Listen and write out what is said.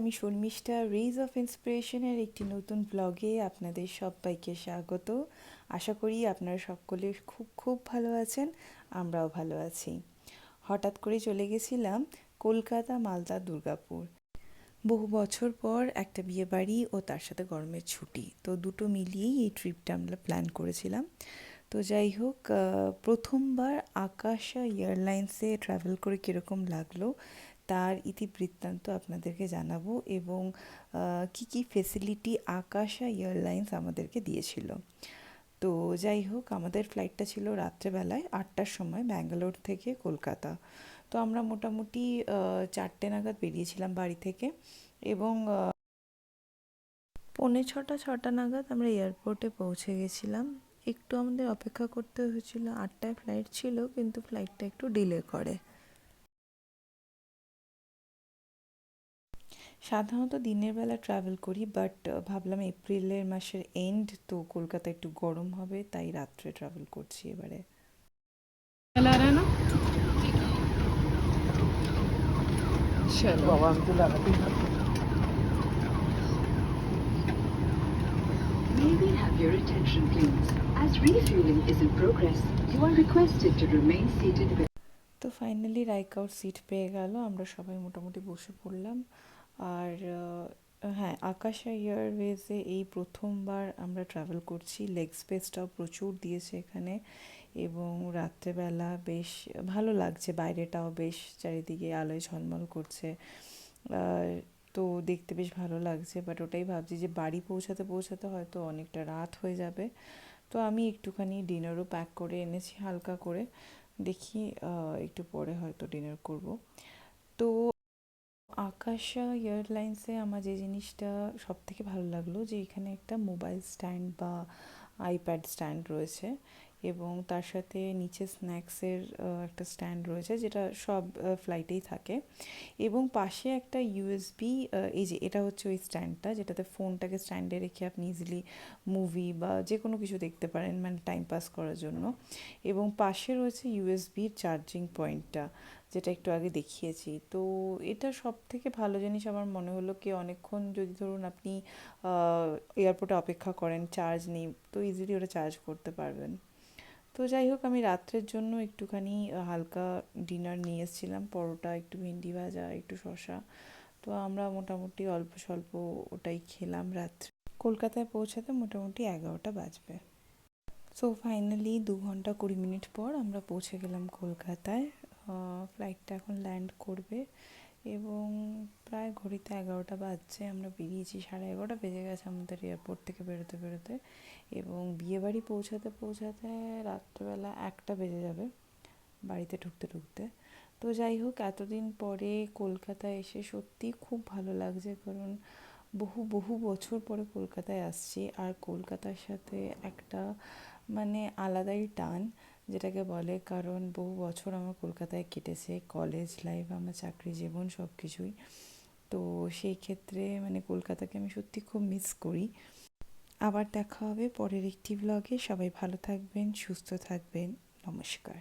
আমি Sharmistha raise of ইন্সপিরেশনের একটি নতুন ব্লগে আপনাদের সবাইকে স্বাগত। আশা করি আপনারা সকলে খুব খুব ভালো আছেন, আমরাও ভালো আছি। হঠাৎ করে চলে গেছিলাম কলকাতা, মালদা, দুর্গাপুর। বহু বছর পর একটা বিয়েবাড়ি ও তার সাথে গরমের ছুটি, তো দুটো মিলিয়েই এই ট্রিপটা আমরা প্ল্যান করেছিলাম। তো যাই হোক, প্রথমবার আকাশা এয়ারলাইন্সে ট্রাভেল করে কীরকম লাগলো তার ইতিবৃত্তান্ত আপনাদেরকে জানাবো, এবং কি কি ফেসিলিটি আকাশা এয়ারলাইন্স আমাদেরকে দিয়েছিল। তো যাই হোক, আমাদের ফ্লাইটটা ছিল রাত্রেবেলায় 8টার সময় ব্যাঙ্গালোর থেকে কলকাতা। তো আমরা মোটামুটি 4টে নাগাদ বেরিয়েছিলাম বাড়ি থেকে, এবং পৌনে ছটা নাগাদ আমরা এয়ারপোর্টে পৌঁছে গেছিলাম। একটু আমাদের অপেক্ষা করতে হয়েছিল, 8টায় ফ্লাইট ছিল কিন্তু ফ্লাইটটা একটু ডিলে করে। সাধারণত দিনের বেলা ট্রাভেল করি, বাট ভাবলাম এপ্রিলের মাসের এন্ড তো কলকাতা একটু গরম হবে, তাই রাত্রে ট্রাভেল করছি এবারে। May we have your attention, please? As refueling is in progress, you are requested to remain seated with. তো ফাইনালি রাইক আউট সিট পেয়ে গেল, আমরা সবাই মোটামুটি বসে পড়লাম। আর হ্যাঁ, আকাশা এয়ারওয়েজে এই প্রথমবার আমরা ট্রাভেল করছি। লেগ স্পেসটাও প্রচুর দিয়েছে এখানে, এবং রাত্রেবেলা বেশ ভালো লাগছে, বাইরেটাও বেশ চারিদিকে আলোয় ঝলমল করছে। তো দেখতে বেশ ভালো লাগছে, বাট ওটাই ভাবছি যে বাড়ি পৌঁছাতে পৌঁছাতে হয়তো অনেকটা রাত হয়ে যাবে। তো আমি একটুখানি ডিনারও প্যাক করে এনেছি হালকা করে, দেখি একটু পরে হয়তো ডিনার করব। তো আকাশা এয়ারলাইন্সে আমার যে জিনিসটা সব থেকে ভালো লাগলো যে এখানে একটা মোবাইল স্ট্যান্ড বা আইপ্যাড স্ট্যান্ড রয়েছে, এবং তার সাথে নিচে স্ন্যাক্সের একটা স্ট্যান্ড রয়েছে, যেটা সব ফ্লাইটেই থাকে। এবং পাশে একটা ইউএসবি, এই যে এটা হচ্ছে ওই স্ট্যান্ডটা যেটাতে ফোনটাকে স্ট্যান্ডে রেখে আপনি ইজিলি মুভি বা যে কোনো কিছু দেখতে পারেন, মানে টাইম পাস করার জন্য। এবং পাশে রয়েছে ইউএসবির চার্জিং পয়েন্টটা, যেটা একটু আগে দেখিয়েছি। তো এটা সব থেকে ভালো জিনিস আমার মনে হলো, কি অনেকক্ষণ যদি ধরুন আপনি এয়ারপোর্টে অপেক্ষা করেন, চার্জ নেই, তো ইজিলি ওটা চার্জ করতে পারবেন। তো যাই হোক, আমি রাত্রের জন্য একটুখানি হালকা ডিনার নিয়ে এসেছিলাম, পরোটা, একটু ভেন্ডি ভাজা, একটু শসা। তো আমরা মোটামুটি অল্প স্বল্প ওটাই খেলাম রাত্রে। কলকাতায় পৌঁছাতে মোটামুটি 11টা বাজবে। সো ফাইনালি 2 ঘন্টা 20 মিনিট পর আমরা পৌঁছে গেলাম কলকাতায়। ফ্লাইটটা এখন ল্যান্ড করবে, এবং প্রায় ঘড়িতে 11টা বাজছে। আমরা বেরিয়েছি, 11:30 বেজে গেছে আমাদের এয়ারপোর্ট থেকে বেরোতে বেরোতে, এবং বিয়েবাড়ি পৌঁছাতে পৌঁছাতে রাত্রেবেলা 1টা বেজে যাবে বাড়িতে ঢুকতে ঢুকতে। তো যাই হোক, এতদিন পরে কলকাতায় এসে সত্যি খুব ভালো লাগছে, কারণ বহু বহু বছর পরে কলকাতায় আসছি, আর কলকাতার সাথে একটা মানে আলাদাই টান যেটাকে বলে, কারণ বহু বছর আমার কলকাতায় কেটেছে, কলেজ লাইফ, আমার চাকরি জীবন, সব কিছুই। তো সেই ক্ষেত্রে মানে কলকাতাকে আমি সত্যি খুব মিস করি। আবার দেখা হবে পরের একটি ব্লগে। সবাই ভালো থাকবেন, সুস্থ থাকবেন। নমস্কার।